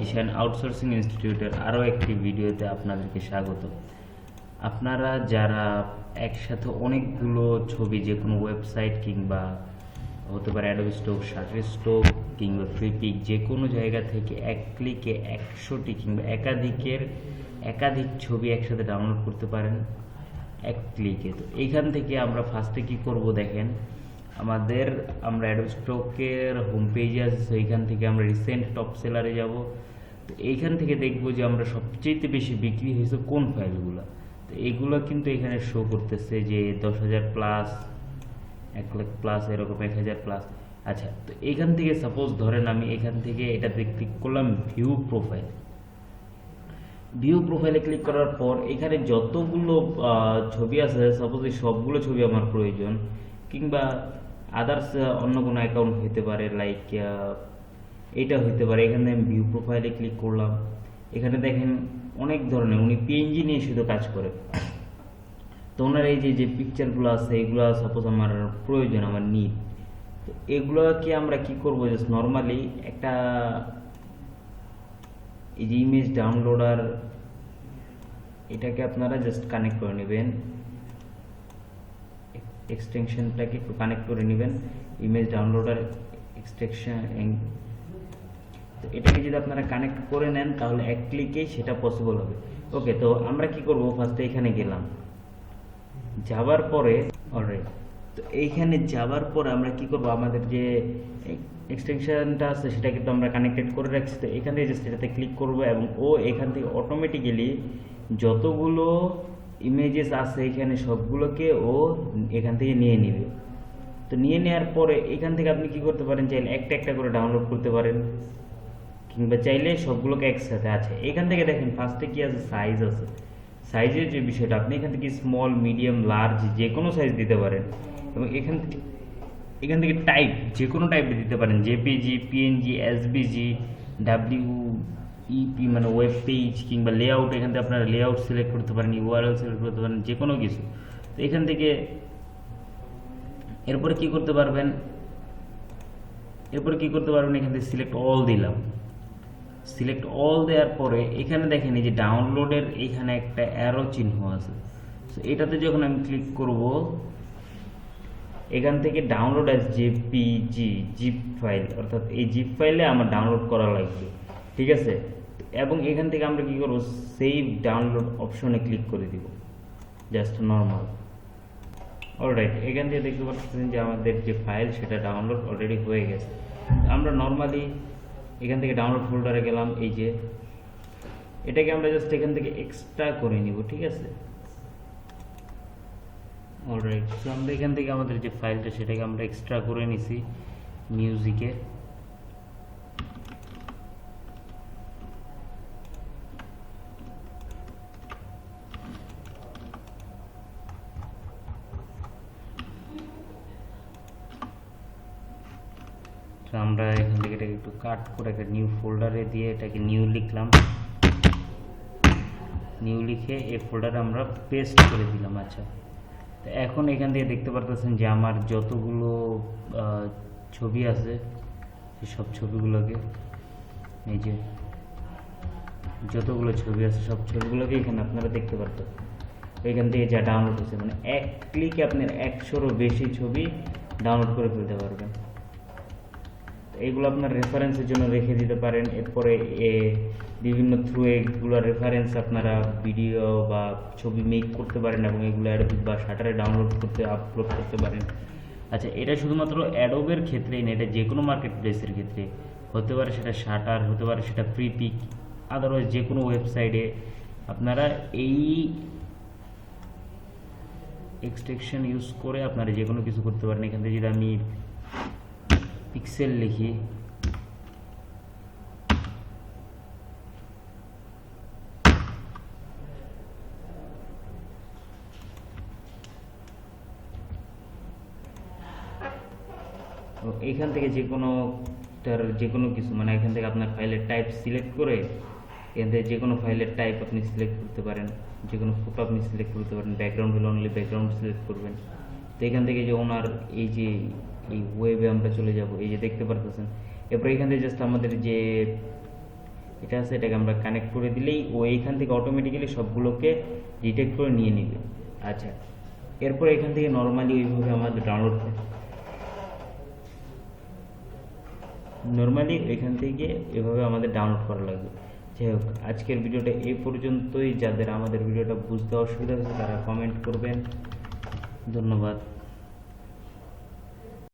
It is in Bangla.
ঈশান আউটসোর্সিং ইনস্টিটিউটের আরও একটি ভিডিওতে আপনাদেরকে স্বাগত। আপনারা যারা একসাথে অনেকগুলো ছবি যে কোনো ওয়েবসাইট কিংবা হতে পারে অ্যাডোবি স্টোক, শাটারস্টোক কিংবা ফ্লিপিক যে কোনো জায়গা থেকে এক ক্লিকে 100টি কিংবা একাধিক ছবি একসাথে ডাউনলোড করতে পারেন এক ক্লিকে। তো এইখান থেকে আমরা ফার্স্টে কি করব দেখেন, আমরা অ্যাডোবি স্টোকের হোম পেজে আছি। তো এইখান থেকে আমরা রিসেন্ট টপ সেলারে যাব। তো এইখান থেকে দেখবো যে আমরা সবচেয়ে বেশি বিক্রি হয়েছে কোন ফাইলগুলো। তো এইগুলো কিন্তু এখানে শো করতেছে যে 10,000 প্লাস, 1 লাখ প্লাস, এরকম 1,000 প্লাস। আচ্ছা, তো এইখান থেকে সাপোজ ধরেন আমি এখান থেকে এটাতে ক্লিক করলাম ভিউ প্রোফাইলে ক্লিক করার পর এখানে যতগুলো ছবি আছে, সাপোজ এই সবগুলো ছবি আমার প্রয়োজন, কিংবা আদার্স অন্য কোনো অ্যাকাউন্ট হতে পারে, লাইক এটা হতে পারে। এখানে আমি ভিউ প্রোফাইলে ক্লিক করলাম। এখানে দেখেন অনেক ধরনের, উনি পিএনজি নিয়ে শুধু কাজ করে। তো ওনার এই যে পিকচারগুলো আছে এগুলো সাপোজ আমার প্রয়োজন, আমার নিড। তো এগুলোকে আমরা কি করবো, জাস্ট নর্মালি একটা এই যে ইমেজ ডাউনলোডার, এটাকে আপনারা জাস্ট কানেক্ট করে নেবেন, এক্সটেনশনটাকে একটু কানেক্ট করে নেবেন, ইমেজ ডাউনলোডার এক্সটেনশন। তো এটাকে যদি আপনারা কানেক্ট করে নেন তাহলে এক ক্লিকেই সেটা পসিবল হবে। ওকে, তো আমরা কি করব, ফার্স্টে এখানে গেলাম, যাবার পরে অলরাইট, তো এইখানে যাবার পরে আমরা কি করব, আমাদের যে এক্সটেনশনটা আছে সেটাকে তো আমরা কানেক্টেড করে রাখছি। তো এখান থেকে জাস্ট এটাতে ক্লিক করব এবং ও এখান থেকে অটোমেটিক্যালি যতগুলো ইমেজেস আছে এখানে সবগুলোকে ও এখান থেকে নিয়ে নেবে। তো নিয়ে নেওয়ার পরে এখান থেকে আপনি কি করতে পারেন, চাইলে একটা একটা করে ডাউনলোড করতে পারেন, কিংবা চাইলে সবগুলোকে একসাথে। আছে এখান থেকে দেখেন ফার্স্টে কি আছে, সাইজ আছে। সাইজের যে বিষয়টা, আপনি এখান থেকে স্মল, মিডিয়াম, লার্জ যে কোনো সাইজ দিতে পারেন। এবং এখান থেকে টাইপ যে কোনো টাইপ দিতে পারেন, জেপিজি, পিএনজি, এসবিজি, ডাব্লিউইপি মানে ওয়েব পেজ, কিংবা লেআউট। এখান থেকে আপনারা লেআউট সিলেক্ট করতে পারেন, ইউআরএল সিলেক্ট করতে পারেন, যে কোনো কিছু। তো এখান থেকে এরপরে কি করতে পারবেন, এখান থেকে সিলেক্ট অল দিলাম। সিলেক্ট অল দেওয়ার পরে এখানে দেখেন এই যে ডাউনলোডের এখানে একটা অ্যারো চিহ্ন আছে। তো এটাতে যখন আমি ক্লিক করব, এখান থেকে download as JPG, zip file, অর্থাৎ এই জিপ ফাইলে আমার ডাউনলোড করা লাগবে, ঠিক আছে। এবং এখান থেকে আমরা কি করব, সেভ ডাউনলোড অপশনে ক্লিক করে দিব, জাস্ট নর্মাল। অলরাইট, এখান থেকে দেখতে পাচ্ছেন যে আমাদের যে ফাইল সেটা ডাউনলোড অলরেডি হয়ে গেছে। আমরা নর্মালি এখান থেকে ডাউনলোড ফোল্ডারে গেলাম, এই যে এটাকে আমরা জাস্ট এখান থেকে এক্সট্রা করে নিব, ঠিক আছে। অলরাইট, তো আমরা এখান থেকে আমাদের যে ফাইলটা সেটাকে আমরা এক্সট্রা করে নিছি মিউজিকে। আমরা এখান থেকে এটাকে একটু কাট করে একটা নিউ ফোল্ডারে দিয়ে এটাকে নিউ লিখলাম, নিউ লিখে এই ফোল্ডারে আমরা পেস্ট করে দিলাম। আচ্ছা, তো এখন এখান থেকে দেখতে পারতেছেন যে আমার যতগুলো ছবি আছে সব ছবিগুলোকে, এই যে যতগুলো ছবি আছে সব ছবিগুলোকে এখানে আপনারা দেখতে পারতেন। এখান থেকে যা ডাউনলোড হচ্ছে, মানে এক ক্লিকে আপনার 100-এরও বেশি ছবি ডাউনলোড করে ফেলতে পারবেন। এগুলো আপনার রেফারেন্সের জন্য রেখে দিতে পারেন। এরপরে বিভিন্ন থ্রু এগুলো রেফারেন্স আপনারা ভিডিও বা ছবি মেক করতে পারেন এবং এগুলো অ্যাডোবি বা শাটারে ডাউনলোড করতে আপলোড করতে পারেন। আচ্ছা, এটা শুধুমাত্র অ্যাডোবের ক্ষেত্রেই না, এটা যে কোনো মার্কেট প্লেসের ক্ষেত্রে হতে পারে, সেটা শাটার হতে পারে, সেটা ফ্লিপিক, আদারওয়াইজ যে কোনো ওয়েবসাইটে আপনারা এই এক্সটেনশন ইউজ করে আপনারা যে কোনো কিছু করতে পারেন। এখান থেকে যদি আমি পিক্সেল লিখি, এখান থেকে যে কোনো কিছু, মানে এখান থেকে আপনার ফাইলের টাইপ সিলেক্ট করে এখান থেকে যে কোনো ফাইলের টাইপ আপনি সিলেক্ট করতে পারেন, যে কোনো ফটো আপনি সিলেক্ট করতে পারেন। ব্যাকগ্রাউন্ড হলে অনলি ব্যাকগ্রাউন্ড সিলেক্ট করবেন। তো এখান থেকে যে ওনার এই যে এই ওয়েবে আমরা চলে যাব, এই যে দেখতে পারতেছেন। এরপর এখান থেকে জাস্ট আমাদের যে এটা আছে, এটাকে আমরা কানেক্ট করে দিলেই ও এইখান থেকে অটোমেটিক্যালি সবগুলোকে ডিটেক্ট করে নিয়ে নেবে। আচ্ছা, এরপর এখান থেকে নর্মালি ওইভাবে আমাদের ডাউনলোড এখান থেকে এভাবে আমাদের ডাউনলোড করা লাগবে। যাই হোক, আজকের ভিডিওটা এই পর্যন্তই। যাদের আমাদের ভিডিওটা বুঝতে অসুবিধা হয়েছে তারা কমেন্ট করবেন। ধন্যবাদ।